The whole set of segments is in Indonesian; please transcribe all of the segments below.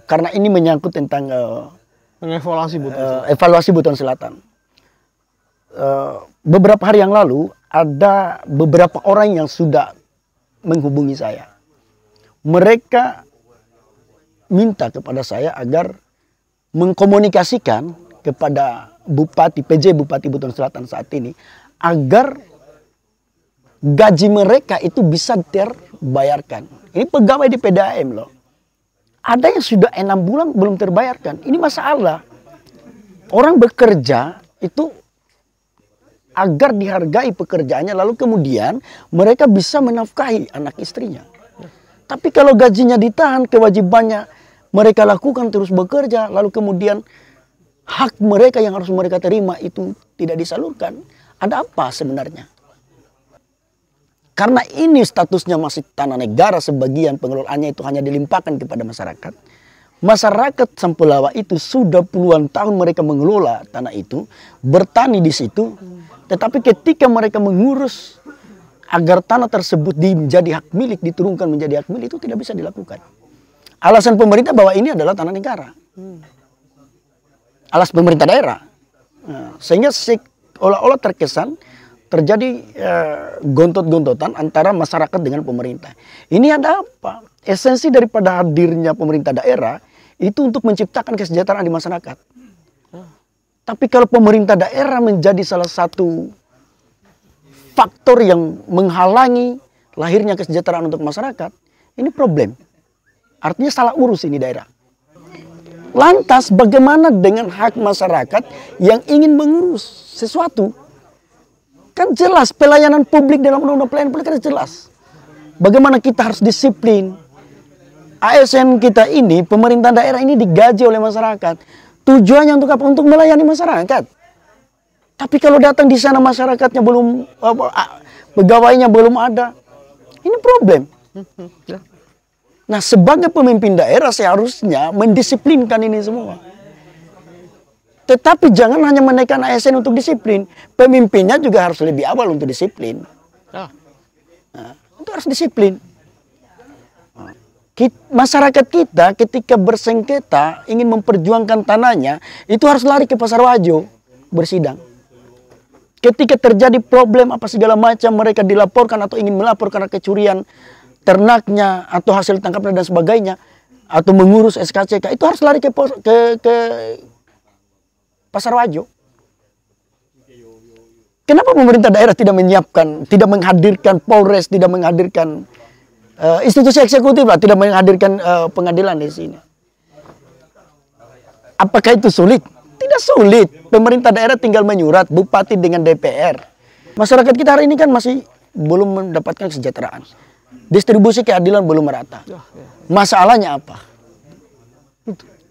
karena ini menyangkut tentang evaluasi Buton Selatan. Beberapa hari yang lalu ada beberapa orang yang sudah menghubungi saya. Mereka minta kepada saya agar mengkomunikasikan kepada Bupati PJ Bupati Buton Selatan saat ini agar gaji mereka itu bisa terbayarkan. Ini pegawai di PDAM loh. Ada yang sudah 6 bulan belum terbayarkan. Ini masalah. Orang bekerja itu agar dihargai pekerjaannya, lalu kemudian mereka bisa menafkahi anak istrinya. Tapi kalau gajinya ditahan, kewajibannya mereka lakukan terus bekerja, lalu kemudian hak mereka yang harus mereka terima itu tidak disalurkan. Ada apa sebenarnya? Karena ini statusnya masih tanah negara, sebagian pengelolaannya itu hanya dilimpahkan kepada masyarakat. Masyarakat Sampulawa itu sudah puluhan tahun mereka mengelola tanah itu, bertani di situ. Tetapi ketika mereka mengurus agar tanah tersebut menjadi hak milik, diturunkan menjadi hak milik, itu tidak bisa dilakukan. Alasan pemerintah bahwa ini adalah tanah negara. Alasan pemerintah daerah. Nah, sehingga seolah-olah terkesan terjadi gontot-gontotan antara masyarakat dengan pemerintah. Ini ada apa? Esensi daripada hadirnya pemerintah daerah itu untuk menciptakan kesejahteraan di masyarakat. Tapi kalau pemerintah daerah menjadi salah satu faktor yang menghalangi lahirnya kesejahteraan untuk masyarakat, ini problem. Artinya salah urus ini daerah. Lantas bagaimana dengan hak masyarakat yang ingin mengurus sesuatu? Kan jelas pelayanan publik dalam undang-undang pelayanan publik kan jelas. Bagaimana kita harus disiplin. ASN kita ini, pemerintah daerah ini digaji oleh masyarakat. Tujuannya untuk apa? Untuk melayani masyarakat. Tapi kalau datang di sana masyarakatnya belum, pegawainya belum ada, ini problem. Nah, sebagai pemimpin daerah seharusnya mendisiplinkan ini semua. Tetapi jangan hanya menaikkan ASN untuk disiplin. Pemimpinnya juga harus lebih awal untuk disiplin. Nah, itu harus disiplin. Masyarakat kita ketika bersengketa ingin memperjuangkan tanahnya, itu harus lari ke Pasar Wajo bersidang. Ketika terjadi problem apa segala macam, mereka dilaporkan atau ingin melapor karena kecurian ternaknya atau hasil tangkapnya dan sebagainya, atau mengurus SKCK, itu harus lari ke Pasar Wajo. Kenapa pemerintah daerah tidak menyiapkan, tidak menghadirkan Polres, tidak menghadirkan institusi eksekutif lah, tidak menghadirkan pengadilan di sini? Apakah itu sulit? Tidak sulit. Pemerintah daerah tinggal menyurat bupati dengan DPR. Masyarakat kita hari ini kan masih belum mendapatkan kesejahteraan. Distribusi keadilan belum merata. Masalahnya apa?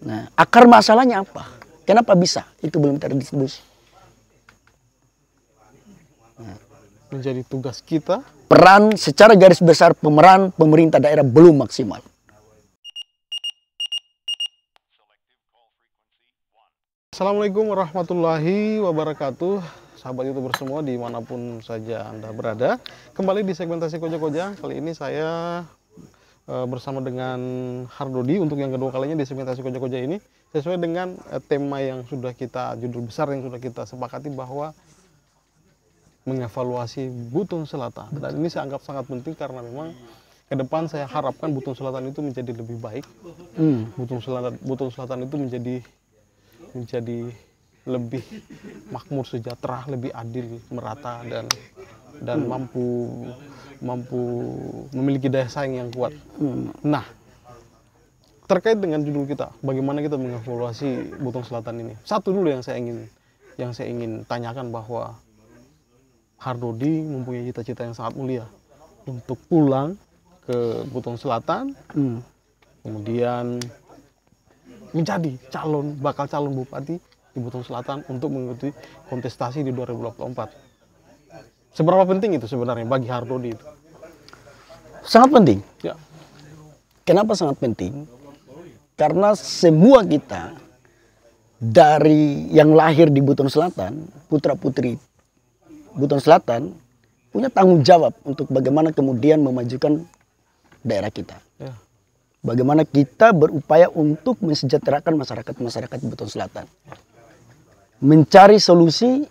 Nah, akar masalahnya apa? Kenapa bisa itu belum terdistribusi? Menjadi tugas kita. Peran secara garis besar pemeran pemerintah daerah belum maksimal. Assalamualaikum warahmatullahi wabarakatuh. Sahabat YouTuber semua dimanapun saja Anda berada. Kembali di segmentasi Koja-Koja. Kali ini saya bersama dengan Hardodi untuk yang kedua kalinya di segmentasi Koja-Koja ini. Sesuai dengan tema yang sudah kita, judul besar yang sudah kita sepakati bahwa mengevaluasi Buton Selatan. Dan ini saya anggap sangat penting karena memang ke depan saya harapkan Buton Selatan itu menjadi lebih baik. Buton Selatan itu menjadi lebih makmur, sejahtera, lebih adil, merata, dan mampu memiliki daya saing yang kuat. Nah, terkait dengan judul kita, bagaimana kita mengevaluasi Buton Selatan ini? Satu dulu yang saya ingin tanyakan, bahwa Hardodi mempunyai cita-cita yang sangat mulia untuk pulang ke Buton Selatan, kemudian menjadi bakal calon bupati di Buton Selatan untuk mengikuti kontestasi di 2024. Seberapa penting itu sebenarnya bagi Hardodi itu? Sangat penting. Ya. Kenapa sangat penting? Karena semua kita dari yang lahir di Buton Selatan, putra-putri Buton Selatan, punya tanggung jawab untuk bagaimana kemudian memajukan daerah kita. Ya. bagaimana kita berupaya untuk mensejahterakan masyarakat di Buton Selatan. Mencari solusi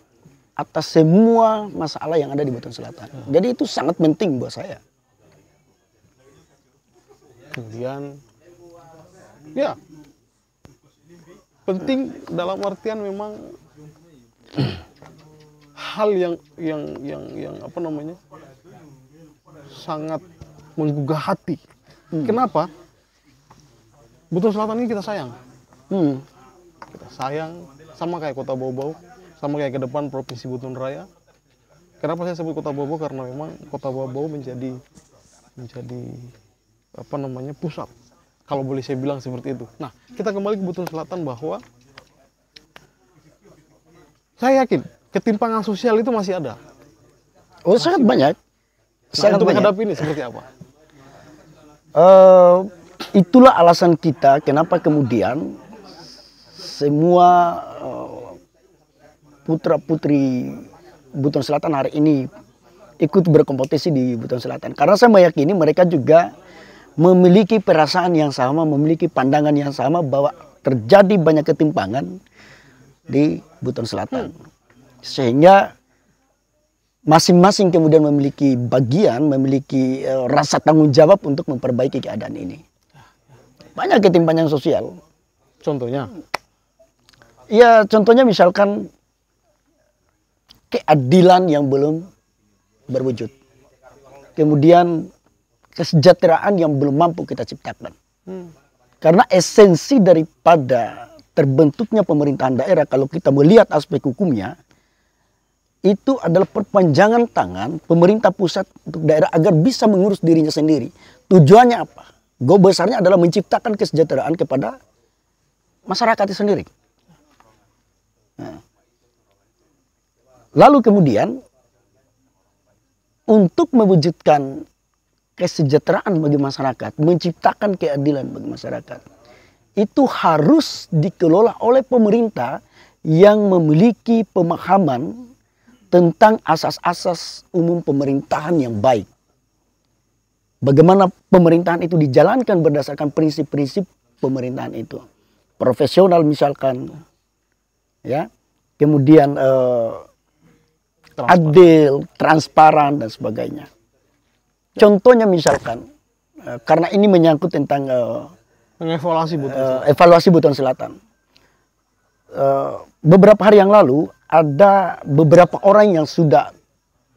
atas semua masalah yang ada di Buton Selatan. Jadi itu sangat penting buat saya. Kemudian, ya, penting dalam artian memang hal yang apa namanya, sangat menggugah hati. Kenapa? Buton Selatan ini kita sayang. Kita sayang, sama kayak Kota Bau-Bau, sama kayak ke depan Provinsi Buton Raya. Kenapa saya sebut Kota Bau-Bau? Karena memang Kota Bau-Bau menjadi apa namanya, pusat, kalau boleh saya bilang seperti itu. Nah, kita kembali ke Buton Selatan, bahwa saya yakin ketimpangan sosial itu masih ada. Oh, sangat banyak. Nah, untuk menghadapi ini seperti apa? Itulah alasan kita kenapa kemudian semua putra-putri Buton Selatan hari ini ikut berkompetisi di Buton Selatan. Karena saya meyakini mereka juga memiliki perasaan yang sama, memiliki pandangan yang sama bahwa terjadi banyak ketimpangan di Buton Selatan. Sehingga masing-masing kemudian memiliki bagian, memiliki rasa tanggung jawab untuk memperbaiki keadaan ini. Banyak ketimpangan sosial. Contohnya? Ya, contohnya misalkan keadilan yang belum berwujud. Kemudian kesejahteraan yang belum mampu kita ciptakan. Karena esensi daripada terbentuknya pemerintahan daerah, kalau kita melihat aspek hukumnya, itu adalah perpanjangan tangan pemerintah pusat untuk daerah agar bisa mengurus dirinya sendiri. Tujuannya apa? Goal besarnya adalah menciptakan kesejahteraan kepada masyarakat itu sendiri. Nah. Lalu kemudian untuk mewujudkan kesejahteraan bagi masyarakat, menciptakan keadilan bagi masyarakat, itu harus dikelola oleh pemerintah yang memiliki pemahaman tentang asas-asas umum pemerintahan yang baik. Bagaimana pemerintahan itu dijalankan berdasarkan prinsip-prinsip pemerintahan itu. Profesional misalkan, ya, kemudian adil, transparan dan sebagainya. Contohnya misalkan, karena ini menyangkut tentang evaluasi Buton Selatan. Beberapa hari yang lalu ada beberapa orang yang sudah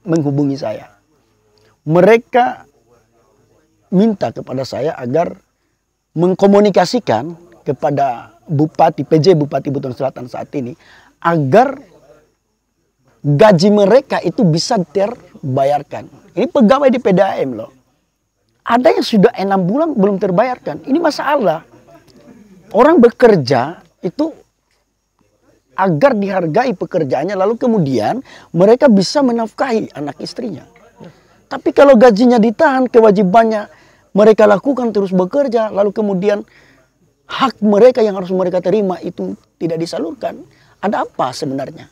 menghubungi saya. Mereka minta kepada saya agar mengkomunikasikan kepada Bupati PJ Bupati Buton Selatan saat ini agar gaji mereka itu bisa terbayarkan. Ini pegawai di PDAM loh. Ada yang sudah 6 bulan belum terbayarkan. Ini masalah. Orang bekerja itu agar dihargai pekerjaannya, lalu kemudian mereka bisa menafkahi anak istrinya. Tapi kalau gajinya ditahan, kewajibannya mereka lakukan terus bekerja, lalu kemudian hak mereka yang harus mereka terima itu tidak disalurkan. Ada apa sebenarnya?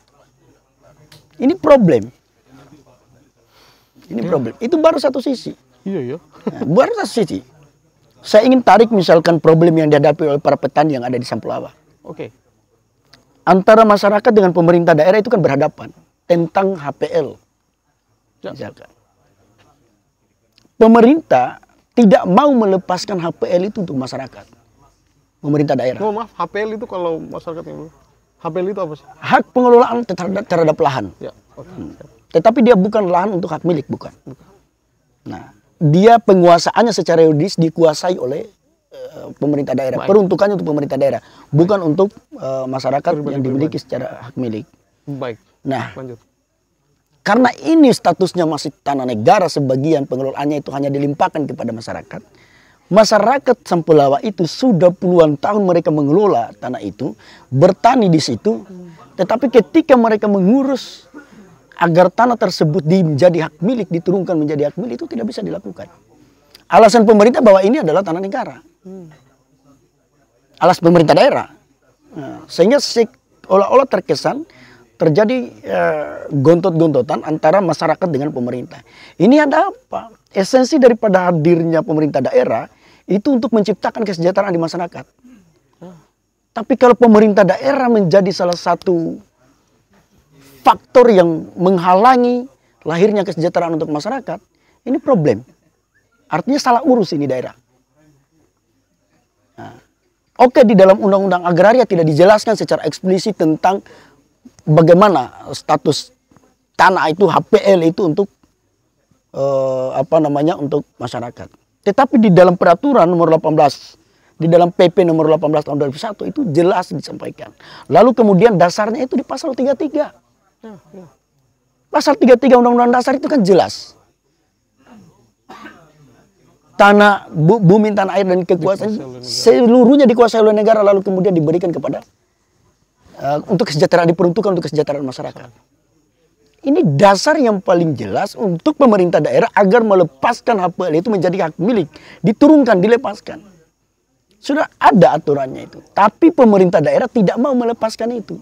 Ini problem. Ini problem. Itu baru satu sisi. Iya. Nah, baru satu sisi. Saya ingin tarik misalkan problem yang dihadapi oleh para petani yang ada di Sampulawa. Oke. Antara masyarakat dengan pemerintah daerah itu kan berhadapan tentang HPL. Misalkan. Pemerintah tidak mau melepaskan HPL itu untuk masyarakat. Pemerintah daerah. Oh, maaf, HPL itu kalau masyarakat yang HPL itu apa sih? Hak pengelolaan terhadap lahan. Ya, okay. Tetapi dia bukan lahan untuk hak milik, bukan. Nah, dia penguasaannya secara yuridis dikuasai oleh pemerintah daerah. Baik. Peruntukannya untuk pemerintah daerah, bukan untuk masyarakat yang dimiliki secara hak milik. Baik. Nah, lanjut. Karena ini statusnya masih tanah negara, sebagian pengelolaannya itu hanya dilimpahkan kepada masyarakat. Masyarakat Sampulawa itu sudah puluhan tahun mereka mengelola tanah itu, bertani di situ. Tetapi ketika mereka mengurus agar tanah tersebut menjadi hak milik, diturunkan menjadi hak milik, itu tidak bisa dilakukan. Alasan pemerintah bahwa ini adalah tanah negara. Alasan pemerintah daerah. Nah, sehingga seolah-olah terkesan terjadi gontot-gontotan antara masyarakat dengan pemerintah. Ini ada apa? Esensi daripada hadirnya pemerintah daerah itu untuk menciptakan kesejahteraan di masyarakat. Tapi kalau pemerintah daerah menjadi salah satu faktor yang menghalangi lahirnya kesejahteraan untuk masyarakat, ini problem. Artinya salah urus ini daerah. Nah, oke, di dalam undang-undang agraria tidak dijelaskan secara eksplisit tentang bagaimana status tanah itu, HPL itu untuk untuk masyarakat. Tetapi di dalam peraturan nomor 18, di dalam PP nomor 18 tahun 2001 itu jelas disampaikan. Lalu kemudian dasarnya itu di pasal 33. Pasal 33 Undang-Undang Dasar itu kan jelas. Tanah, bumi, tanah air dan kekuasaan seluruhnya dikuasai oleh negara lalu kemudian diberikan kepada untuk kesejahteraan, diperuntukkan untuk kesejahteraan masyarakat. Ini dasar yang paling jelas untuk pemerintah daerah agar melepaskan HPL itu menjadi hak milik, diturunkan, dilepaskan. Sudah ada aturannya itu, tapi pemerintah daerah tidak mau melepaskan itu,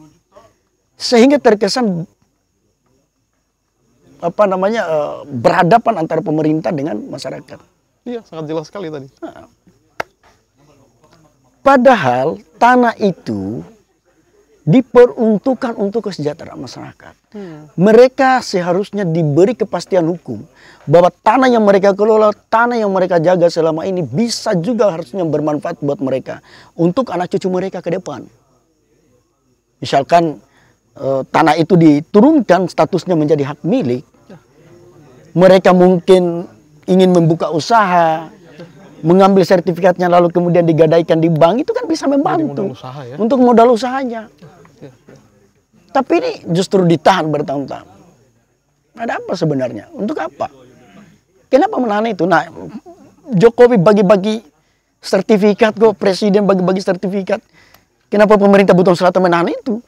sehingga terkesan berhadapan antara pemerintah dengan masyarakat. Iya, sangat jelas sekali tadi. Padahal tanah itu diperuntukkan untuk kesejahteraan masyarakat. Mereka seharusnya diberi kepastian hukum bahwa tanah yang mereka kelola, tanah yang mereka jaga selama ini bisa juga harusnya bermanfaat buat mereka untuk anak cucu mereka ke depan. Misalkan tanah itu diturunkan statusnya menjadi hak milik, mereka mungkin ingin membuka usaha, mengambil sertifikatnya lalu kemudian digadaikan di bank, itu kan bisa membantu untuk modal usahanya. Tapi ini justru ditahan bertahun-tahun. Ada apa sebenarnya? Untuk apa? Kenapa menahan itu? Nah, Jokowi bagi-bagi sertifikat kok, presiden bagi-bagi sertifikat. Kenapa pemerintah Buton Selatan menahan itu?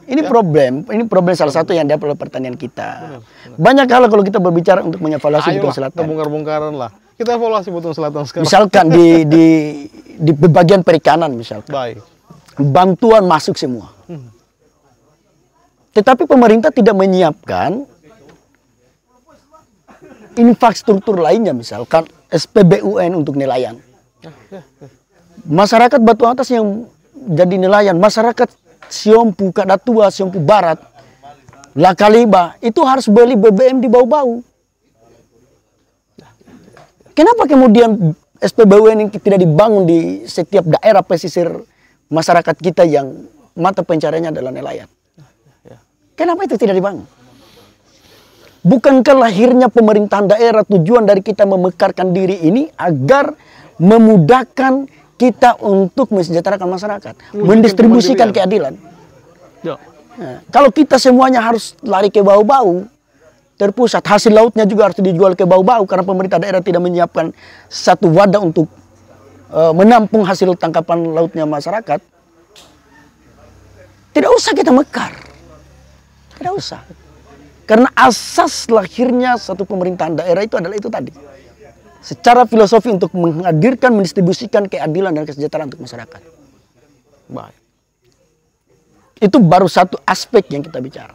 Ini problem salah satu yang ada pada pertanian kita. Banyak hal kalau kita berbicara untuk mengevaluasi Buton Selatan. Bongkar-bongkaran lah. Kita evaluasi Buton Selatan sekarang. Misalkan di bagian perikanan misalkan. Baik. Bantuan masuk semua. Tetapi pemerintah tidak menyiapkan infrastruktur lainnya, misalkan SPBUN untuk nelayan. Masyarakat Batu Atas yang jadi nelayan, masyarakat Siompu, Kadatua, Siompu Barat, Lakaliba, itu harus beli BBM di bau-bau. Kenapa kemudian SPBUN ini tidak dibangun di setiap daerah pesisir masyarakat kita yang mata pencariannya adalah nelayan? Kenapa itu tidak dibangun? Bukankah lahirnya pemerintahan daerah tujuan dari kita memekarkan diri ini agar memudahkan kita untuk mensejahterakan masyarakat, mendistribusikan keadilan? Nah, kalau kita semuanya harus lari ke bau-bau, terpusat, hasil lautnya juga harus dijual ke bau-bau karena pemerintah daerah tidak menyiapkan satu wadah untuk menampung hasil tangkapan lautnya masyarakat. Tidak usah kita mekar. Tidak usah. Karena asas lahirnya satu pemerintahan daerah itu adalah itu tadi. Secara filosofi untuk menghadirkan, mendistribusikan keadilan dan kesejahteraan untuk masyarakat. Baik. Itu baru satu aspek yang kita bicara.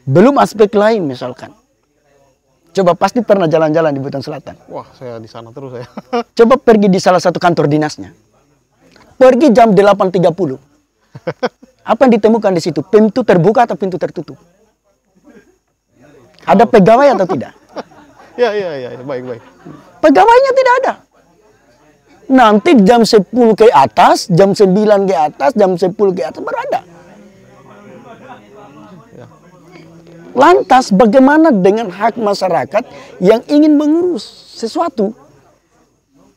Belum aspek lain misalkan. Coba pasti pernah jalan-jalan di Buton Selatan. Wah, saya di sana terus saya. Coba pergi di salah satu kantor dinasnya. Pergi jam 8.30. Apa yang ditemukan di situ? Pintu terbuka atau pintu tertutup? Ada pegawai atau tidak? Ya, baik. Pegawainya tidak ada. Nanti jam 10 ke atas, jam 9 ke atas, jam 10 ke atas berada. Lantas bagaimana dengan hak masyarakat yang ingin mengurus sesuatu?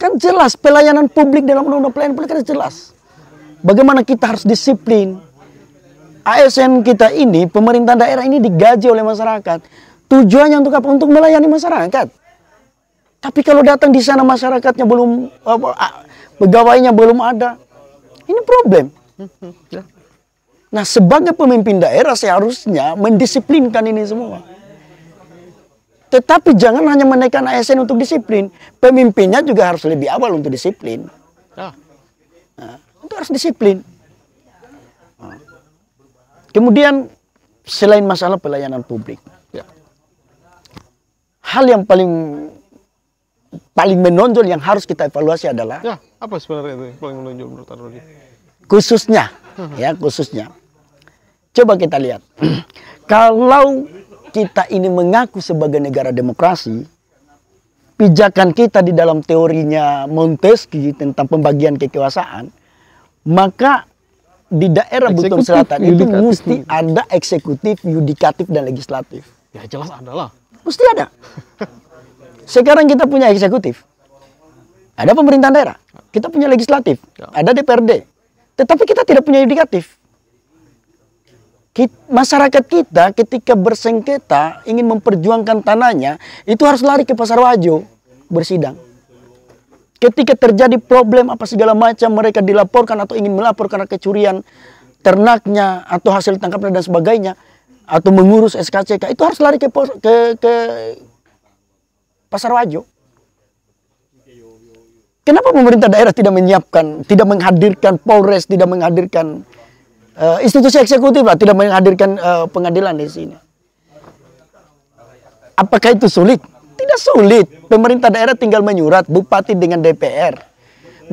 Kan jelas pelayanan publik dalam undang-undang pelayanan publik kan jelas. Bagaimana kita harus disiplin. ASN kita ini, pemerintah daerah ini digaji oleh masyarakat. Tujuannya untuk apa? Untuk melayani masyarakat. Tapi kalau datang di sana masyarakatnya belum, pegawainya belum ada. Ini problem. Nah, sebagai pemimpin daerah seharusnya mendisiplinkan ini semua. Tetapi jangan hanya menaikkan ASN untuk disiplin. Pemimpinnya juga harus lebih awal untuk disiplin. Nah, itu harus disiplin. Kemudian selain masalah pelayanan publik. Hal yang paling paling menonjol yang harus kita evaluasi adalah Ya, apa sebenarnya itu yang paling menonjol menurut Arodi? khususnya, ya khususnya. Coba kita lihat, kalau kita ini mengaku sebagai negara demokrasi, pijakan kita di dalam teorinya Montesquieu tentang pembagian kekuasaan, maka di daerah Buton Eksekutif, Selatan itu yudikatif. mesti ada eksekutif, yudikatif, dan legislatif. Ya jelas adalah. Mesti ada. Sekarang kita punya eksekutif, ada pemerintahan daerah, kita punya legislatif, Ya. ada DPRD, tetapi kita tidak punya yudikatif. Masyarakat kita ketika bersengketa ingin memperjuangkan tanahnya, itu harus lari ke Pasar Wajo bersidang. Ketika terjadi problem apa segala macam, mereka dilaporkan atau ingin melapor karena kecurian ternaknya atau hasil tangkapnya dan sebagainya, atau mengurus SKCK, itu harus lari ke Pasar Wajo. Kenapa pemerintah daerah tidak menyiapkan, tidak menghadirkan Polres, tidak menghadirkan institusi eksekutif lah, tidak menghadirkan pengadilan di sini? Apakah itu sulit? Tidak sulit. Pemerintah daerah tinggal menyurat, bupati dengan DPR,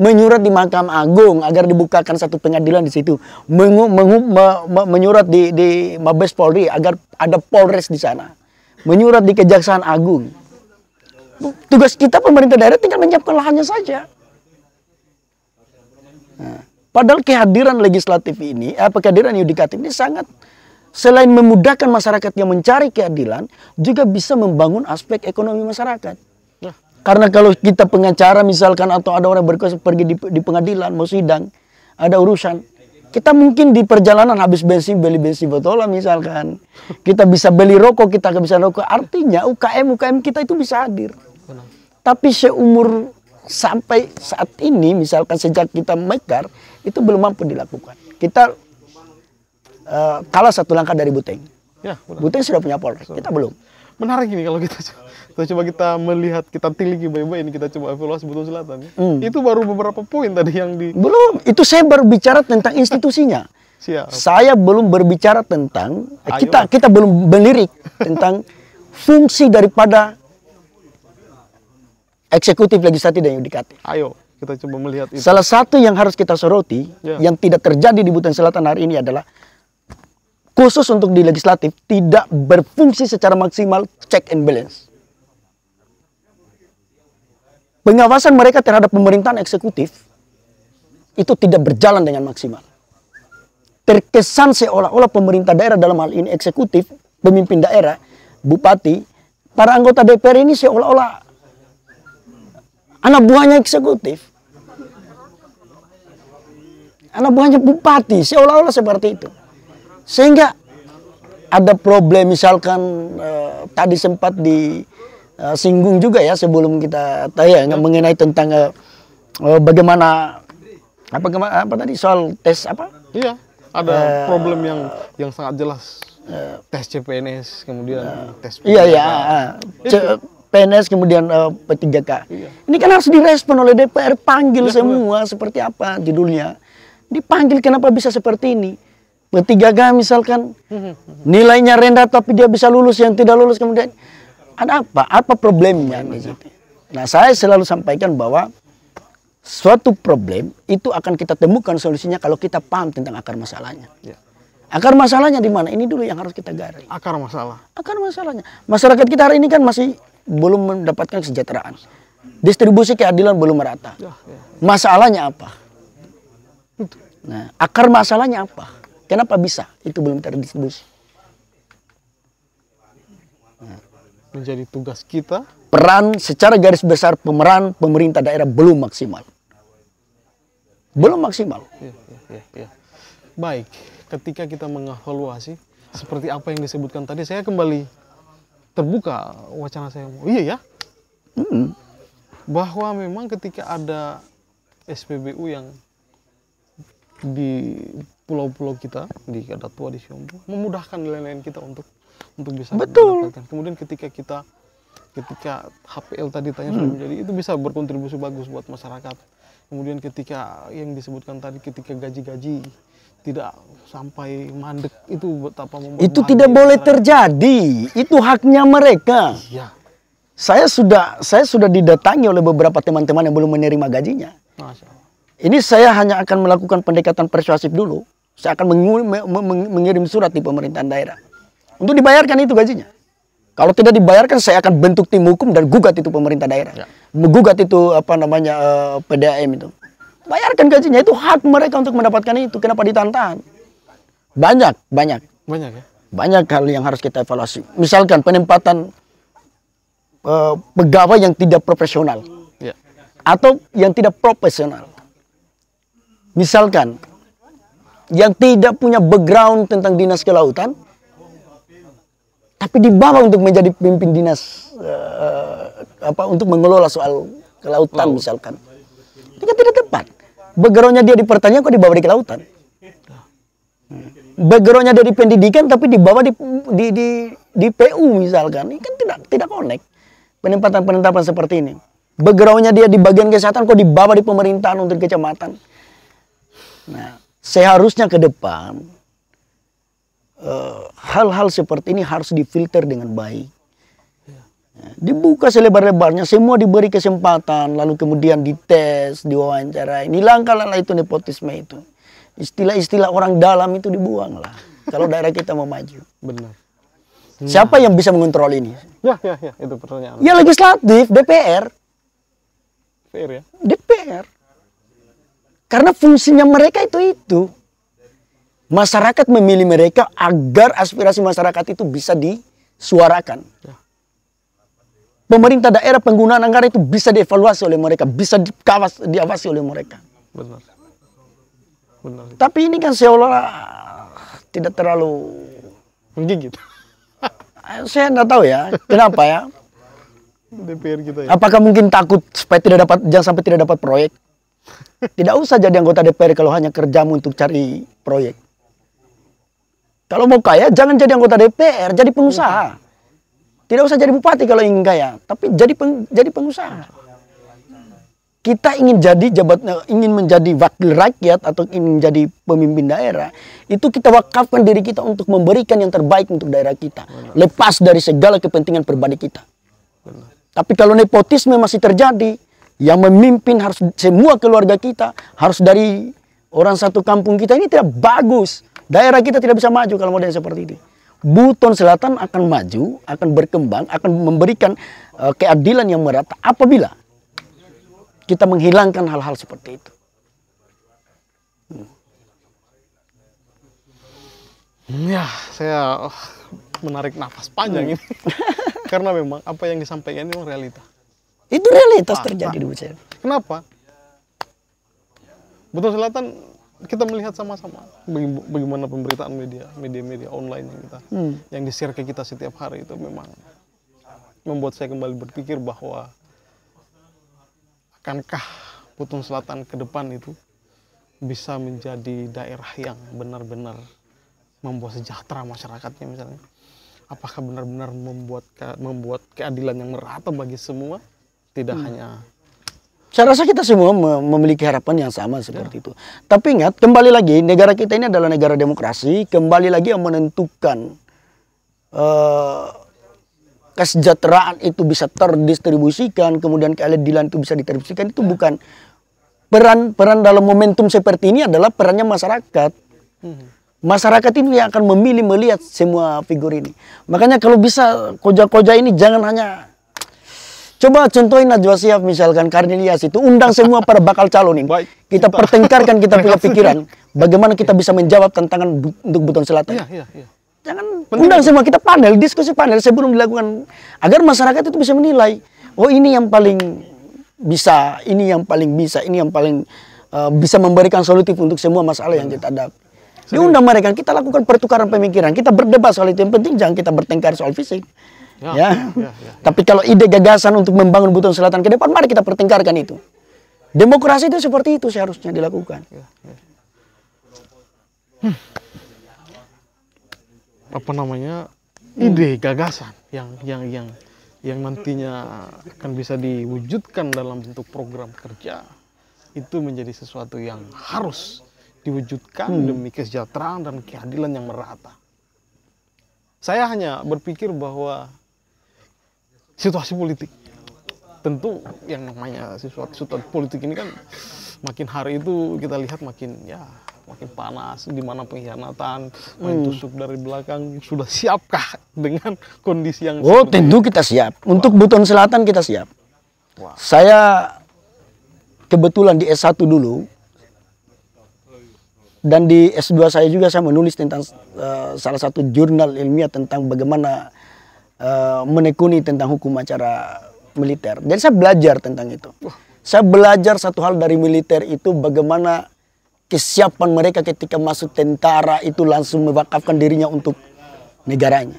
menyurat di Mahkamah Agung agar dibukakan satu pengadilan di situ, menyurat di Mabes Polri agar ada Polres di sana, menyurat di Kejaksaan Agung. Tugas kita pemerintah daerah tinggal menyiapkan lahannya saja. Nah, padahal kehadiran legislatif ini, kehadiran yudikatif ini sangat, selain memudahkan masyarakat yang mencari keadilan, juga bisa membangun aspek ekonomi masyarakat. Ya. Karena kalau kita pengacara misalkan atau ada orang berkuasa pergi di pengadilan mau sidang, ada urusan, kita mungkin di perjalanan habis bensin, beli bensin botolan misalkan, kita bisa beli rokok, kita bisa rokok. Artinya UKM kita itu bisa hadir. Benar. Tapi seumur sampai saat ini, misalkan sejak kita mekar, itu belum mampu dilakukan. Kita kalah satu langkah dari Buteng. Ya, benar. Buteng sudah punya Polres, kita belum. Menarik ini kalau kita coba kita melihat, kita tiliki baik-baik ini, kita coba evaluasi Buton Selatan. Itu baru beberapa poin tadi yang di... Belum, itu saya baru bicara tentang institusinya. Siap. Saya belum berbicara tentang, Ayo. kita belum melirik tentang fungsi daripada eksekutif, legislatif, dan yudikatif. Ayo, kita coba melihat itu. Salah satu yang harus kita soroti, Ya. yang tidak terjadi di Buton Selatan hari ini adalah, khusus untuk di legislatif, tidak berfungsi secara maksimal check and balance. Pengawasan mereka terhadap pemerintahan eksekutif itu tidak berjalan dengan maksimal. Terkesan seolah-olah pemerintah daerah, dalam hal ini eksekutif, pemimpin daerah, bupati, para anggota DPR ini seolah-olah anak buahnya eksekutif. Anak buahnya bupati, seolah-olah seperti itu. Sehingga ada problem, misalkan tadi sempat disinggung juga ya sebelum kita tanya mengenai tentang bagaimana apa tadi soal tes apa? Iya, ada problem yang sangat jelas. Tes CPNS, kemudian tes PNS, kemudian P3K. Iya. Ini kan harus direspon oleh DPR, panggil semua seperti apa judulnya. Dipanggil kenapa bisa seperti ini. P3K misalkan nilainya rendah tapi dia bisa lulus, yang tidak lulus kemudian ada apa? Apa problemnya di situ? Nah, saya selalu sampaikan bahwa suatu problem itu akan kita temukan solusinya kalau kita paham tentang akar masalahnya. Ya. Akar masalahnya di mana? Ini dulu yang harus kita gali. Akar masalah. Akar masalahnya. Masyarakat kita hari ini kan masih belum mendapatkan kesejahteraan. Distribusi keadilan belum merata. Ya, ya. Masalahnya apa? Nah, akar masalahnya apa? Kenapa bisa itu belum terdistribusi? Menjadi tugas kita. Peran secara garis besar pemeran pemerintah daerah belum maksimal. Belum maksimal. Ya. Baik, ketika kita mengevaluasi seperti apa yang disebutkan tadi, saya kembali terbuka wacana saya. Oh iya ya, bahwa memang ketika ada SPBU yang di pulau-pulau kita, di Kadatua, di Siombo, memudahkan nelayan kita untuk bisa mendapatkan. Kemudian ketika HPL tadi tanya sudah menjadi, itu bisa berkontribusi bagus buat masyarakat. Kemudian ketika yang disebutkan tadi, ketika gaji-gaji tidak sampai mandek, itu betapa membuat itu tidak boleh terjadi. Itu haknya mereka. Iya. saya sudah didatangi oleh beberapa teman-teman yang belum menerima gajinya. Masya Allah. Ini saya hanya akan melakukan pendekatan persuasif dulu. Saya akan mengirim surat di pemerintahan daerah untuk dibayarkan itu gajinya. Kalau tidak dibayarkan, saya akan bentuk tim hukum dan gugat itu pemerintah daerah. Ya. Menggugat itu PDAM itu. Bayarkan gajinya, itu hak mereka untuk mendapatkan itu. Kenapa ditantang? Banyak Banyak ya? Banyak hal yang harus kita evaluasi. Misalkan penempatan pegawai yang tidak profesional. Ya. Atau yang tidak profesional. Misalkan yang tidak punya background tentang dinas kelautan, tapi dibawa untuk menjadi pemimpin dinas untuk mengelola soal kelautan misalkan. Itu kan tidak tepat. Backgroundnya dia dipertanyakan kok dibawa di kelautan. Backgroundnya dia di pendidikan tapi dibawa di PU misalkan. Ini kan tidak connect. Penempatan seperti ini. Backgroundnya dia di bagian kesehatan kok dibawa di pemerintahan untuk kecamatan. Nah, seharusnya ke depan hal-hal seperti ini harus difilter dengan baik. Dibuka selebar-lebarnya, semua diberi kesempatan, lalu kemudian dites, diwawancara. Ini langkah-langkah itu nepotisme itu. Istilah-istilah orang dalam itu dibuang lah. Kalau daerah kita mau maju. Benar. Siapa yang bisa mengontrol ini? Ya, itu pertanyaan. Ya legislatif, DPR. Fair ya? DPR. Karena fungsinya mereka itu. Masyarakat memilih mereka agar aspirasi masyarakat itu bisa disuarakan. Ya. Pemerintah daerah penggunaan anggaran itu bisa dievaluasi oleh mereka, bisa diawasi oleh mereka. Benar. Tapi ini kan seolah tidak terlalu menggigit. Saya nggak tahu ya, kenapa ya? DPR kita ya. Apakah mungkin takut supaya jangan sampai tidak dapat proyek? Tidak usah jadi anggota DPR kalau hanya kerjamu untuk cari proyek. Kalau mau kaya, jangan jadi anggota DPR, jadi pengusaha. Tidak usah jadi bupati kalau ingin kaya, tapi jadi pengusaha. Kita ingin menjadi wakil rakyat atau ingin menjadi pemimpin daerah, itu kita wakafkan diri kita untuk memberikan yang terbaik untuk daerah kita. Lepas dari segala kepentingan pribadi kita. Tapi kalau nepotisme masih terjadi, yang memimpin harus semua keluarga kita, harus dari orang satu kampung kita, ini tidak bagus. Daerah kita tidak bisa maju kalau model seperti itu. Buton Selatan akan maju, akan berkembang, akan memberikan keadilan yang merata apabila kita menghilangkan hal-hal seperti itu. Ya, saya menarik nafas panjang ini. Karena memang apa yang disampaikan ini realita. Itu realitas terjadi di Bucer. Kenapa? Buton Selatan kita melihat sama-sama bagaimana pemberitaan media online yang di-share ke kita setiap hari itu memang membuat saya kembali berpikir bahwa akankah Buton Selatan ke depan itu bisa menjadi daerah yang benar-benar membuat sejahtera masyarakatnya misalnya. Apakah benar-benar membuat keadilan yang merata bagi semua, tidak hanya. Saya rasa kita semua memiliki harapan yang sama seperti itu. Tapi ingat, kembali lagi, negara kita ini adalah negara demokrasi. Kembali lagi yang menentukan kesejahteraan itu bisa terdistribusikan, kemudian keadilan itu bisa didistribusikan, itu bukan peran dalam momentum seperti ini adalah perannya masyarakat. Masyarakat ini yang akan memilih melihat semua figur ini. Makanya kalau bisa koja-koja ini jangan hanya. Coba contohin Najwa Shihab misalkan, Karnelias itu undang semua para bakal calon ini. Baik, kita pertengkarkan kita punya pikiran bagaimana kita bisa menjawab tantangan untuk Buton Selatan. Iya. Jangan undang semua, kita panel, diskusi panel sebelum dilakukan agar masyarakat itu bisa menilai. Oh ini yang paling bisa, ini yang paling bisa, ini yang paling bisa memberikan solutif untuk semua masalah yang kita hadapi. Diundang mereka, kita lakukan pertukaran pemikiran, kita berdebat soal itu. Yang penting jangan kita bertengkar soal fisik. Ya. Tapi kalau ide gagasan untuk membangun Buton Selatan ke depan, mari kita pertengkarkan itu. Demokrasi itu seperti itu seharusnya dilakukan. Apa namanya, ide gagasan yang nantinya akan bisa diwujudkan dalam bentuk program kerja, itu menjadi sesuatu yang harus diwujudkan demi kesejahteraan dan keadilan yang merata. Saya hanya berpikir bahwa situasi politik. Tentu yang namanya situasi politik ini kan makin hari itu kita lihat makin panas, di mana pengkhianatan, main tusuk dari belakang. Sudah siapkah dengan kondisi yang tentu kita siap. Untuk Buton Selatan kita siap. Wow. Saya kebetulan di S1 dulu, dan di S2 saya juga saya menulis tentang salah satu jurnal ilmiah tentang bagaimana menekuni tentang hukum acara militer. Jadi saya belajar tentang itu. Saya belajar satu hal dari militer itu, bagaimana kesiapan mereka ketika masuk tentara itu langsung mewakafkan dirinya untuk negaranya.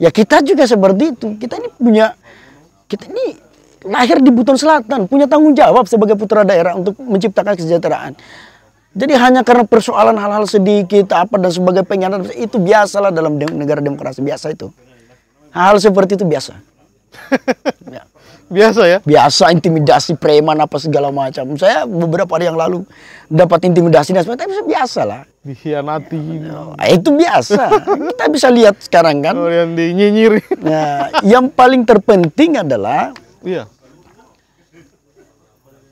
Ya kita juga seperti itu. Kita ini lahir di Buton Selatan, punya tanggung jawab sebagai putra daerah untuk menciptakan kesejahteraan. Jadi hanya karena persoalan hal-hal sedikit apa dan sebagai pengkhianatan, itu biasalah dalam negara demokrasi, biasa itu. Hal seperti itu biasa. Ya. Biasa ya? Biasa, intimidasi preman apa segala macam. Saya beberapa hari yang lalu dapat intimidasi dan sebagainya, tapi biasa lah. Dikhianati. Itu biasa. Kita bisa lihat sekarang kan. Oh, yang dinyinyir. Nah, yang paling terpenting adalah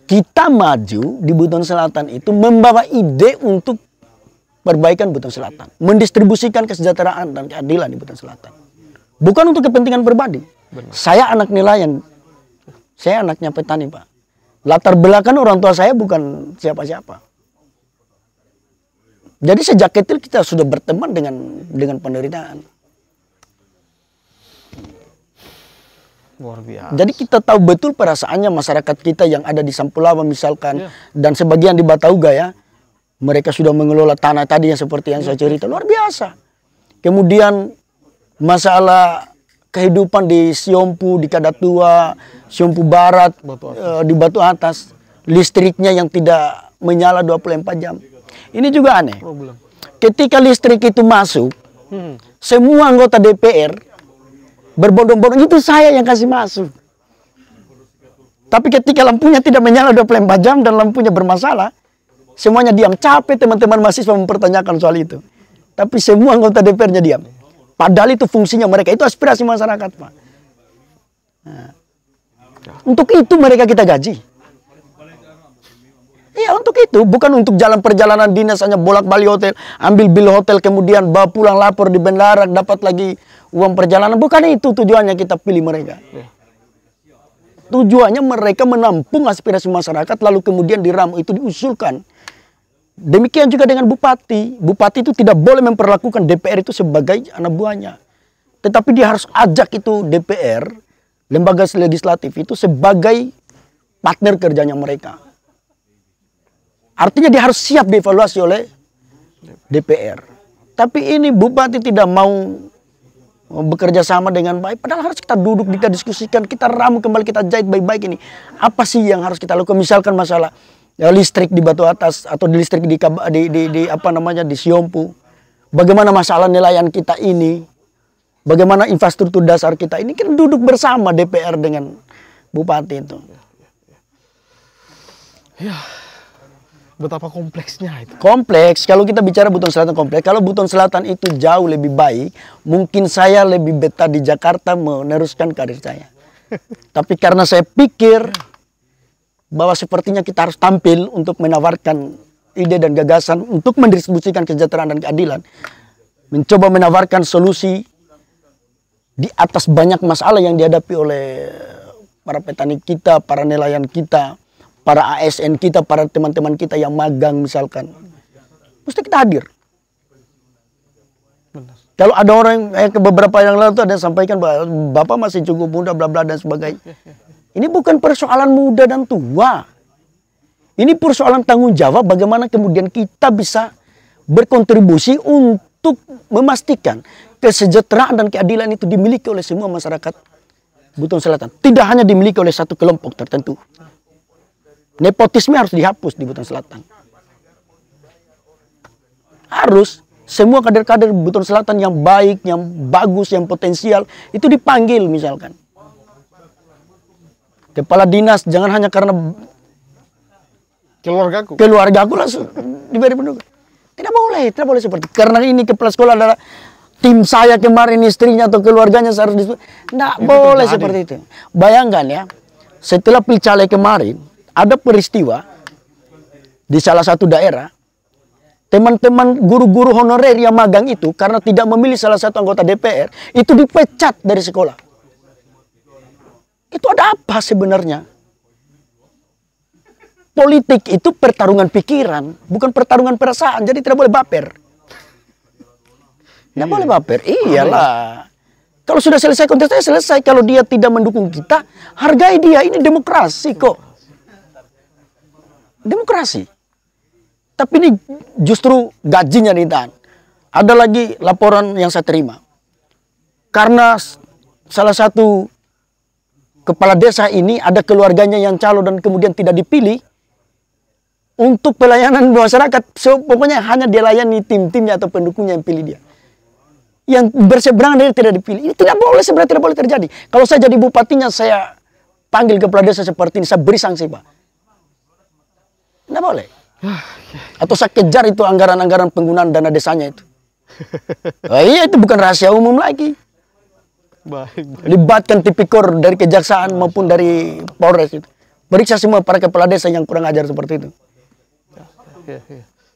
kita maju di Buton Selatan itu membawa ide untuk perbaikan Buton Selatan, mendistribusikan kesejahteraan dan keadilan di Buton Selatan. Bukan untuk kepentingan pribadi. Benar. Saya anak nelayan, saya anaknya petani, Pak. Latar belakang orang tua saya bukan siapa-siapa. Jadi sejak kecil kita sudah berteman dengan penderitaan. Luar biasa. Jadi kita tahu betul perasaannya masyarakat kita yang ada di Sampulawa misalkan, dan sebagian di Batauga ya. Mereka sudah mengelola tanah tadi yang seperti yang saya cerita, luar biasa. Kemudian masalah kehidupan di Siompu, di Kadatua, Siompu Barat, di Batu Atas, listriknya yang tidak menyala 24 jam. Ini juga aneh. Problem. Ketika listrik itu masuk, semua anggota DPR berbondong-bondong, itu saya yang kasih masuk. Tapi ketika lampunya tidak menyala 24 jam dan lampunya bermasalah, semuanya diam. Capek teman-teman mahasiswa mempertanyakan soal itu. Tapi semua anggota DPR-nya diam. Padahal itu fungsinya mereka, itu aspirasi masyarakat, Pak. Nah, untuk itu mereka kita gaji. Iya, untuk itu, bukan untuk jalan perjalanan dinas hanya bolak-balik hotel, ambil bil hotel, kemudian bawa pulang lapor di bandara, dapat lagi uang perjalanan. Bukan itu tujuannya kita pilih mereka. Tujuannya mereka menampung aspirasi masyarakat, lalu kemudian diramu, itu diusulkan. Demikian juga dengan bupati. Bupati itu tidak boleh memperlakukan DPR itu sebagai anak buahnya. Tetapi dia harus ajak itu DPR, lembaga legislatif itu sebagai partner kerjanya mereka. Artinya dia harus siap dievaluasi oleh DPR. Tapi ini bupati tidak mau bekerja sama dengan baik. Padahal harus kita duduk, kita diskusikan, kita ramu kembali, kita jahit baik-baik ini. Apa sih yang harus kita lakukan? Misalkan masalah listrik di Batu Atas atau di listrik di Siompu. Bagaimana masalah nelayan kita ini? Bagaimana infrastruktur dasar kita ini? Kita duduk bersama DPR dengan bupati itu. Ya, betapa kompleksnya itu. Kompleks. Kalau kita bicara Buton Selatan kompleks. Kalau Buton Selatan itu jauh lebih baik, mungkin saya lebih betah di Jakarta meneruskan karir saya. Tapi karena saya pikir bahwa sepertinya kita harus tampil untuk menawarkan ide dan gagasan untuk mendistribusikan kesejahteraan dan keadilan. Mencoba menawarkan solusi di atas banyak masalah yang dihadapi oleh para petani kita, para nelayan kita, para ASN kita, para teman-teman kita yang magang misalkan. Mesti kita hadir. Benar. Kalau ada orang beberapa yang lalu itu ada yang sampaikan bahwa Bapak masih cukup muda, bla bla dan sebagainya. Ini bukan persoalan muda dan tua. Ini persoalan tanggung jawab bagaimana kemudian kita bisa berkontribusi untuk memastikan kesejahteraan dan keadilan itu dimiliki oleh semua masyarakat Buton Selatan. Tidak hanya dimiliki oleh satu kelompok tertentu. Nepotisme harus dihapus di Buton Selatan. Harus. Semua kader-kader Buton Selatan yang baik, yang bagus, yang potensial, itu dipanggil misalkan. Kepala dinas jangan hanya karena keluargaku langsung diberi pendukungan. Tidak boleh seperti. Karena ini kepala sekolah adalah tim saya kemarin istrinya atau keluarganya harus disebut. Nggak boleh seperti itu. Bayangkan ya, setelah pilkada kemarin, ada peristiwa di salah satu daerah, teman-teman guru-guru honorer yang magang itu karena tidak memilih salah satu anggota DPR, itu dipecat dari sekolah. Itu ada apa sebenarnya? Politik itu pertarungan pikiran, bukan pertarungan perasaan, jadi tidak boleh baper. Nggak boleh baper, iyalah. Kalau sudah selesai kontestasi, selesai. Kalau dia tidak mendukung kita, hargai dia. Ini demokrasi kok. Demokrasi. Tapi ini justru gajinya ditahan. Ada lagi laporan yang saya terima. Karena salah satu kepala desa ini ada keluarganya yang calon dan kemudian tidak dipilih. Untuk pelayanan masyarakat, pokoknya hanya dilayani tim-timnya atau pendukungnya yang pilih dia. Yang berseberangan dia tidak dipilih. Ini tidak boleh, sebenarnya tidak boleh terjadi. Kalau saya jadi bupatinya, saya panggil kepala desa seperti ini, saya beri sanksi, Pak. Tidak boleh. Atau saya kejar itu anggaran-anggaran penggunaan dana desanya itu. Iya, itu bukan rahasia umum lagi. Libatkan tipikor dari kejaksaan maupun dari Polres itu. Periksa semua para kepala desa yang kurang ajar seperti itu.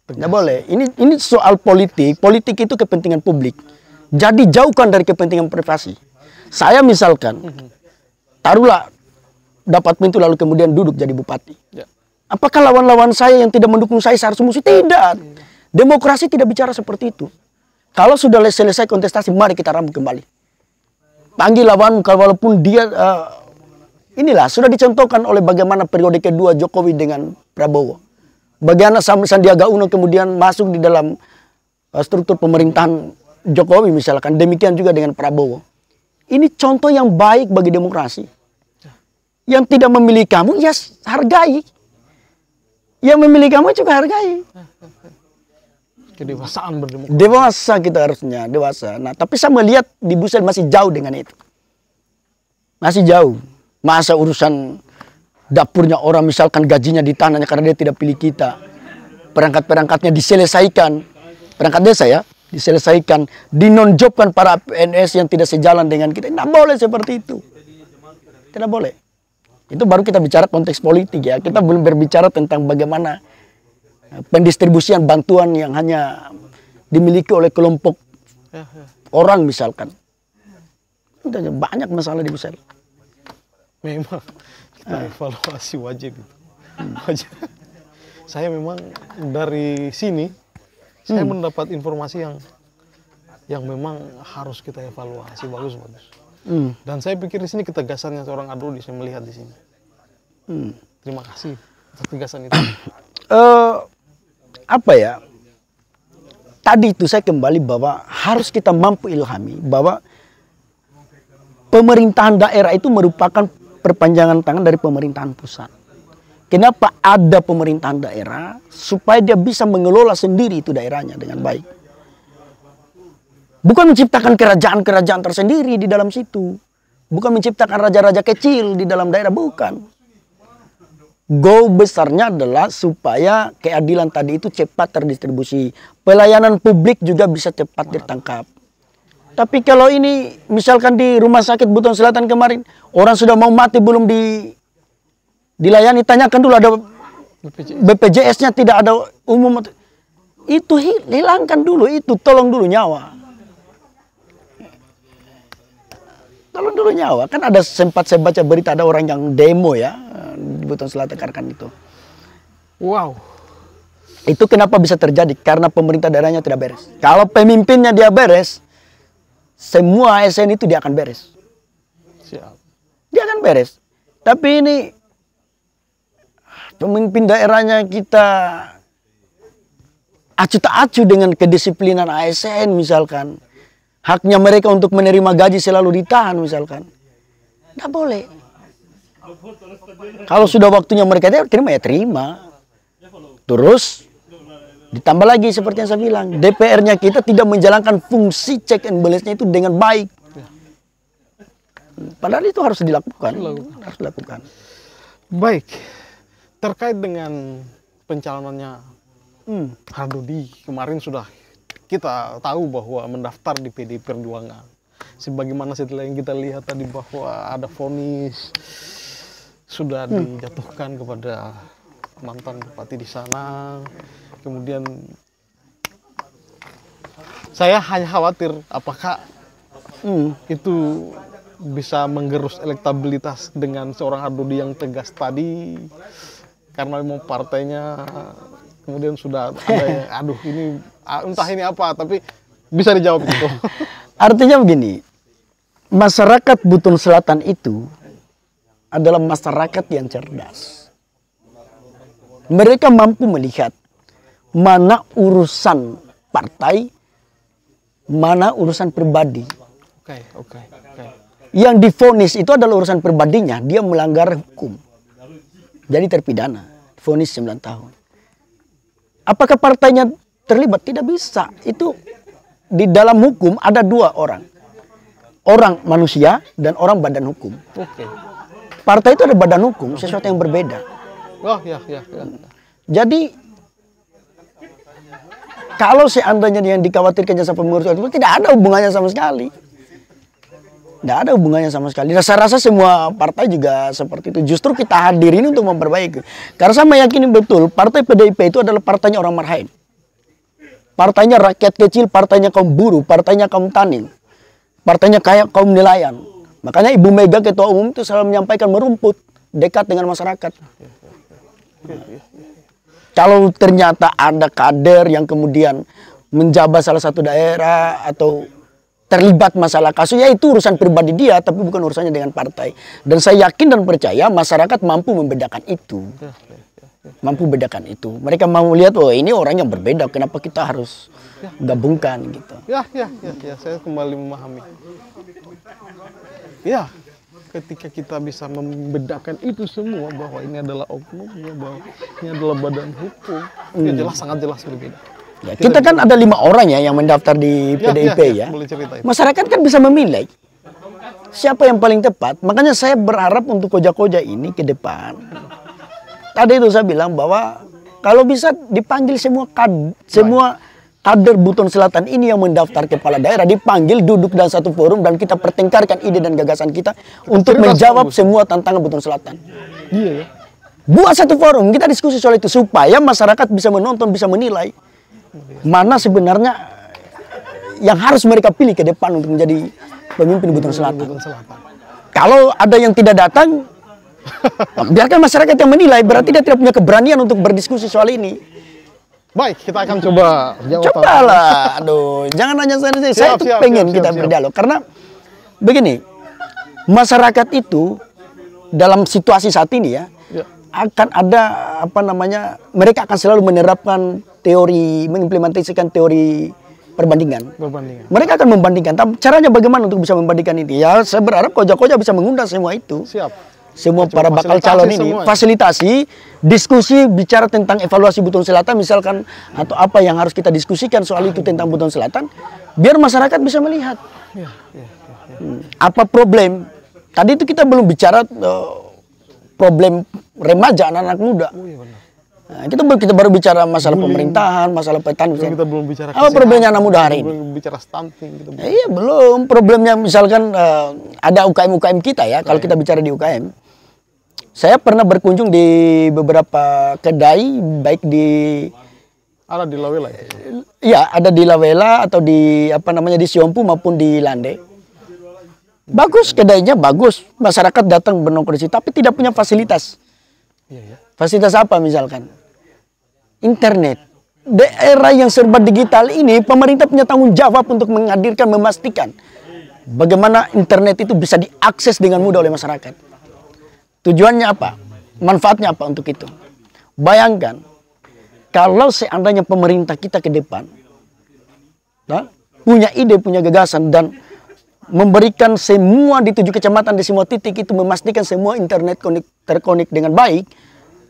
Tidak boleh. Ini soal politik. Politik itu kepentingan publik. Jadi jauhkan dari kepentingan privasi. Saya misalkan, taruhlah dapat pintu lalu kemudian duduk jadi bupati. Apakah lawan-lawan saya yang tidak mendukung saya harus musuh? Tidak. Demokrasi tidak bicara seperti itu. Kalau sudah selesai kontestasi, mari kita rambut kembali. Panggil lawan, walaupun dia inilah sudah dicontohkan oleh bagaimana periode kedua Jokowi dengan Prabowo. Bagaimana Sandiaga Uno kemudian masuk di dalam struktur pemerintahan Jokowi misalkan, demikian juga dengan Prabowo. Ini contoh yang baik bagi demokrasi. Yang tidak memilih kamu, ya hargai. Yang memilih kamu juga hargai. Kedewasaan berdemokrasi. Dewasa kita harusnya, dewasa. Nah, tapi saya melihat di Busel masih jauh dengan itu. Masih jauh. Masa urusan dapurnya orang misalkan gajinya ditahan hanya karena dia tidak pilih kita. Perangkat-perangkatnya diselesaikan. Perangkat desa ya. Diselesaikan, dinonjobkan para PNS yang tidak sejalan dengan kita. Tidak boleh seperti itu. Tidak boleh. Itu baru kita bicara konteks politik ya. Kita belum berbicara tentang bagaimana pendistribusian bantuan yang hanya dimiliki oleh kelompok orang misalkan. Banyak masalah di Busel. Memang kita evaluasi wajib itu. Wajib. Saya memang dari sini saya mendapat informasi yang memang harus kita evaluasi bagus-bagus. Dan saya pikir di sini ketegasannya seorang Adrodi saya melihat di sini. Terima kasih atas ketegasan itu. Apa ya? Tadi itu saya kembali bahwa harus kita mampu ilhami bahwa pemerintahan daerah itu merupakan perpanjangan tangan dari pemerintahan pusat. Kenapa ada pemerintahan daerah? Supaya dia bisa mengelola sendiri itu daerahnya dengan baik. Bukan menciptakan kerajaan-kerajaan tersendiri di dalam situ. Bukan menciptakan raja-raja kecil di dalam daerah, bukan. Goal besarnya adalah supaya keadilan tadi itu cepat terdistribusi. Pelayanan publik juga bisa cepat ditangkap. Tapi kalau ini misalkan di rumah sakit Buton Selatan kemarin, orang sudah mau mati belum dilayani, tanyakan dulu ada BPJS-nya tidak ada umum. Itu hilangkan dulu, itu tolong dulu nyawa. Tolong dulu nyawa. Kan ada sempat saya baca berita ada orang yang demo ya di Buton Selatan kan itu. Wow. Itu kenapa bisa terjadi? Karena pemerintah daerahnya tidak beres. Kalau pemimpinnya dia beres, semua ASN itu dia akan beres. Siap. Dia akan beres. Tapi ini pemimpin daerahnya kita acuh tak acuh dengan kedisiplinan ASN misalkan. Haknya mereka untuk menerima gaji selalu ditahan misalkan. Tidak boleh. Kalau sudah waktunya mereka terima ya terima. Terus ditambah lagi seperti yang saya bilang. DPR-nya kita tidak menjalankan fungsi check and balance-nya itu dengan baik. Padahal itu harus dilakukan. Harus dilakukan. Baik. Terkait dengan pencalonannya Hardodi kemarin sudah kita tahu bahwa mendaftar di PDI Perjuangan. Sebagaimana setelah yang kita lihat tadi bahwa ada vonis sudah dijatuhkan kepada mantan bupati di sana. Kemudian saya hanya khawatir apakah itu bisa menggerus elektabilitas dengan seorang Ardodi yang tegas tadi, karena memang partainya kemudian sudah ada aduh ini entah ini apa, tapi bisa dijawab itu. Artinya begini, masyarakat Buton Selatan itu adalah masyarakat yang cerdas. Mereka mampu melihat mana urusan partai, mana urusan pribadi. Oke. Yang divonis itu adalah urusan pribadinya, dia melanggar hukum. Jadi terpidana, vonis 9 tahun. Apakah partainya terlibat? Tidak bisa. Itu di dalam hukum ada 2 orang. Orang manusia dan orang badan hukum. Oke. Partai itu ada badan hukum, sesuatu yang berbeda. Oh ya. Jadi kalau seandainya yang dikhawatirkan jasa pengurus itu tidak ada hubungannya sama sekali. Tidak ada hubungannya sama sekali. Saya rasa semua partai juga seperti itu. Justru kita hadir ini untuk memperbaiki. Karena saya meyakini betul partai PDIP itu adalah partainya orang Marhain. Partainya rakyat kecil, partainya kaum buruh, partainya kaum tani, partainya kaum nelayan. Makanya Ibu Mega Ketua Umum itu selalu menyampaikan merumput, dekat dengan masyarakat. Kalau ternyata ada kader yang kemudian menjabat salah satu daerah atau terlibat masalah kasus, ya itu urusan pribadi dia, tapi bukan urusannya dengan partai. Dan saya yakin dan percaya masyarakat mampu membedakan itu. Mampu bedakan itu. Mereka mau lihat, oh ini orang yang berbeda, kenapa kita harus gabungkan gitu. Ya, saya kembali memahami. Ya, ketika kita bisa membedakan itu semua, bahwa ini adalah oknumnya, bahwa ini adalah badan hukum, ya jelas, sangat jelas berbeda. Ya, kita kan ada 5 orang ya yang mendaftar di PDIP ya. Boleh cerita itu. Masyarakat kan bisa memilih siapa yang paling tepat. Makanya saya berharap untuk koja-koja ini ke depan. Tadi itu saya bilang bahwa kalau bisa dipanggil semua kader Buton Selatan ini yang mendaftar kepala daerah, dipanggil duduk dalam satu forum dan kita pertengkarkan ide dan gagasan kita untuk menjawab semua tantangan Buton Selatan. Iya ya. Buat satu forum, kita diskusi soal itu supaya masyarakat bisa menonton, bisa menilai mana sebenarnya yang harus mereka pilih ke depan untuk menjadi pemimpin Buton Selatan. Kalau ada yang tidak datang, biarkan masyarakat yang menilai, berarti dia tidak punya keberanian untuk berdiskusi soal ini. Baik, kita akan coba jawab. Cobalah, aduh, jangan hanya saya tuh pengen kita berdialog, karena begini, masyarakat itu dalam situasi saat ini ya, akan ada apa namanya, mereka akan selalu menerapkan teori, mengimplementasikan teori perbandingan. Mereka akan membandingkan. Tapi caranya bagaimana untuk bisa membandingkan ini? Ya, saya berharap koja-koja bisa mengundang semua itu. Semua para bakal calon ini, fasilitasi, diskusi, bicara tentang evaluasi Buton Selatan misalkan, atau apa yang harus kita diskusikan soal itu tentang Buton Selatan, biar masyarakat bisa melihat apa problem. Tadi itu kita belum bicara problem remaja, anak-anak muda. Nah, kita baru bicara masalah pemerintahan, masalah petani. Kita belum bicara apa problemnya anak muda hari ini? Belum bicara stunting. Iya belum. Problemnya misalkan ada UKM kita ya. Kalau kita bicara di UKM, saya pernah berkunjung di beberapa kedai, baik di ada di Lawela ya? Iya, ada di Lawela atau di apa namanya di Siompu maupun di Lande. Bagus kedainya, bagus. Masyarakat datang bernongkrong di situ, tapi tidak punya fasilitas. Fasilitas apa misalkan? Internet. Daerah yang serba digital ini, pemerintah punya tanggung jawab untuk menghadirkan, memastikan bagaimana internet itu bisa diakses dengan mudah oleh masyarakat. Tujuannya apa? Manfaatnya apa untuk itu? Bayangkan, kalau seandainya pemerintah kita ke depan punya ide, punya gagasan, dan memberikan semua di 7 kecamatan, di semua titik itu, memastikan semua internet terkonek dengan baik,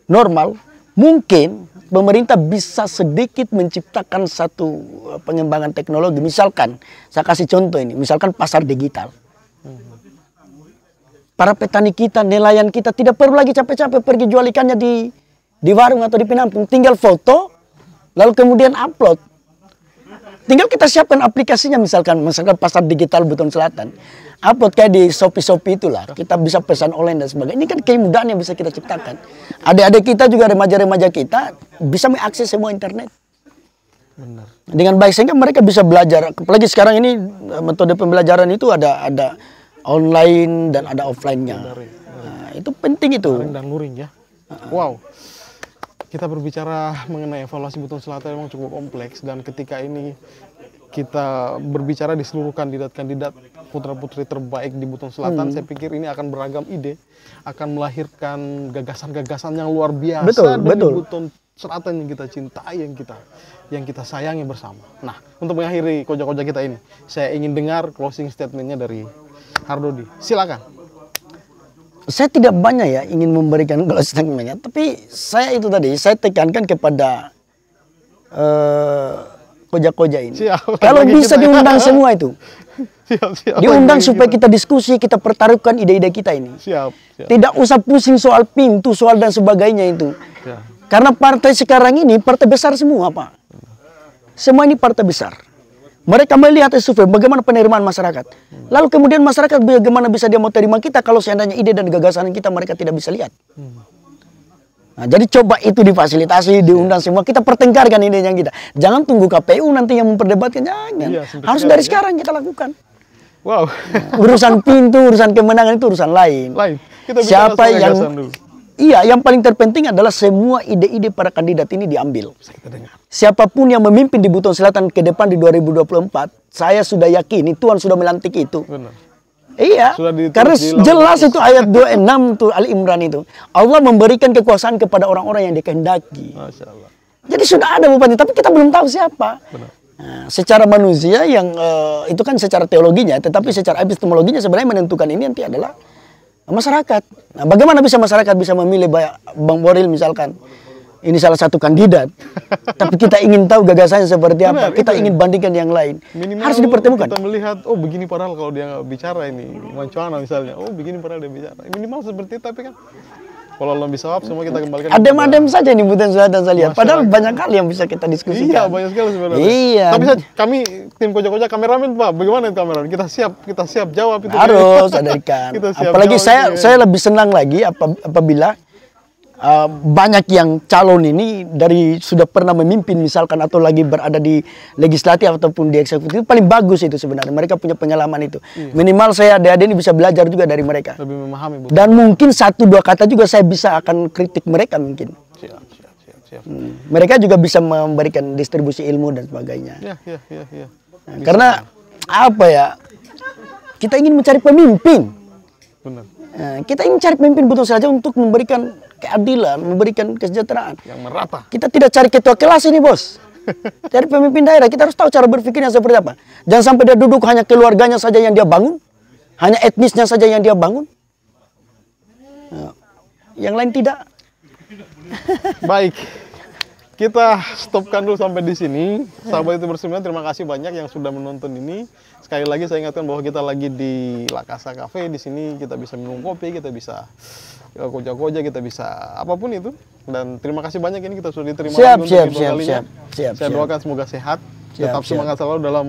normal, mungkin pemerintah bisa sedikit menciptakan satu pengembangan teknologi. Misalkan, saya kasih contoh ini, misalkan pasar digital. Para petani kita, nelayan kita tidak perlu lagi capek-capek pergi jual ikannya di warung atau di penampung. Tinggal foto, lalu kemudian upload. Tinggal kita siapkan aplikasinya, misalkan pasar digital Buton Selatan. Upload kayak di Shopee itulah. Kita bisa pesan online dan sebagainya. Ini kan kemudahan yang bisa kita ciptakan. Adik-adik kita juga, remaja-remaja kita bisa mengakses semua internet. Benar. Dengan baik, sehingga mereka bisa belajar. Apalagi sekarang ini metode pembelajaran itu ada online dan ada offline-nya. Nah, itu penting itu. Daring dan luring ya. Wow. Kita berbicara mengenai evaluasi Buton Selatan memang cukup kompleks, dan ketika ini kita berbicara di seluruh kandidat-kandidat putra-putri terbaik di Buton Selatan, saya pikir ini akan beragam ide, akan melahirkan gagasan-gagasan yang luar biasa dari Buton Selatan yang kita cintai, yang kita sayangi bersama. Nah, untuk mengakhiri koja-koja kita ini, saya ingin dengar closing statement-nya dari Hardodi. Silakan. Saya tidak banyak ya ingin memberikan closing statement-nya, tapi saya tekankan kepada koja-koja ini. Siap. Kalau bisa diundang semua itu. Siap. Diundang supaya kita diskusi, kita pertaruhkan ide-ide kita ini. Siap. Tidak usah pusing soal pintu, soal dan sebagainya itu. Siap. Karena partai sekarang ini partai besar semua, Pak. Semua ini partai besar. Mereka melihat survei bagaimana penerimaan masyarakat. Lalu kemudian masyarakat bagaimana bisa dia mau terima kita kalau seandainya ide dan gagasan kita mereka tidak bisa lihat. Nah, jadi coba itu difasilitasi, diundang semua, kita pertengkarkan idenya kita. Jangan tunggu KPU nanti yang memperdebatkan, jangan. Iya, harus dari sekarang kita lakukan. Wow. Urusan pintu, urusan kemenangan itu urusan lain. Kita siapa yang dulu. Iya, yang paling terpenting adalah semua ide-ide para kandidat ini diambil. Siapapun yang memimpin di Buton Selatan ke depan di 2024, saya sudah yakini Tuhan sudah melantik itu. Benar. Iya, karena jelas itu ayat 26 tuh Ali Imran itu. Allah memberikan kekuasaan kepada orang-orang yang dikehendaki. Masya Allah. Jadi sudah ada bupati, tapi kita belum tahu siapa. Benar. Nah, secara manusia yang itu kan secara teologinya, tetapi secara epistemologinya sebenarnya menentukan ini nanti adalah masyarakat. Nah, bagaimana bisa masyarakat bisa memilih Bang Boril misalkan? Ini salah satu kandidat. Tapi kita ingin tahu gagasannya seperti apa. Kita ingin bandingkan yang lain. Minimal harus dipertemukan. Kita melihat, oh begini padahal kalau dia nggak bicara ini. Mancuana misalnya, oh begini padahal dia bicara. Minimal seperti itu, tapi kan kalau Allah bisa jawab, semua kita kembalikan. Adem-adem saja nih Buton Selatan saya lihat. Padahal banyak hal yang bisa kita diskusikan. Iya, banyak sekali sebenarnya. Iya. Tapi kami tim koja-koja kameramen Pak, bagaimana kameramen? Kita siap jawab itu. Harus adaikan. Apalagi saya lebih senang lagi apabila banyak yang calon ini dari sudah pernah memimpin misalkan atau lagi berada di legislatif ataupun di eksekutif, paling bagus itu sebenarnya. Mereka punya pengalaman itu. Iya. Minimal saya adik-adik ini bisa belajar juga dari mereka. Lebih memahami. Dan mungkin 1-2 kata juga saya bisa akan kritik mereka mungkin. Siap. Mereka juga bisa memberikan distribusi ilmu dan sebagainya. Iya. Nah, karena apa ya? Kita ingin mencari pemimpin. Benar. Nah, kita ingin cari pemimpin Buton Selatan untuk memberikan keadilan, memberikan kesejahteraan. Yang merata. Kita tidak cari ketua kelas ini, Bos. Cari pemimpin daerah, kita harus tahu cara berpikirnya seperti apa. Jangan sampai dia duduk hanya keluarganya saja yang dia bangun, hanya etnisnya saja yang dia bangun. Nah, yang lain tidak. Baik. Kita stopkan dulu sampai di sini. Sahabat itu berseminar, terima kasih banyak yang sudah menonton ini. Sekali lagi saya ingatkan bahwa kita lagi di La Casa Cafe. Di sini kita bisa minum kopi, kita bisa koja-koja, kita bisa apapun itu. Dan terima kasih banyak ini kita sudah diterima siap. Saya doakan semoga sehat, tetap semangat selalu dalam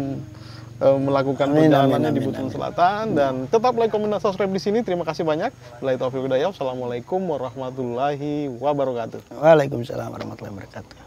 melakukan perjalanannya di Buton Selatan, dan tetap like, komen, dan subscribe di sini. Terima kasih banyak. Wassalamualaikum warahmatullahi wabarakatuh. Waalaikumsalam warahmatullahi wabarakatuh.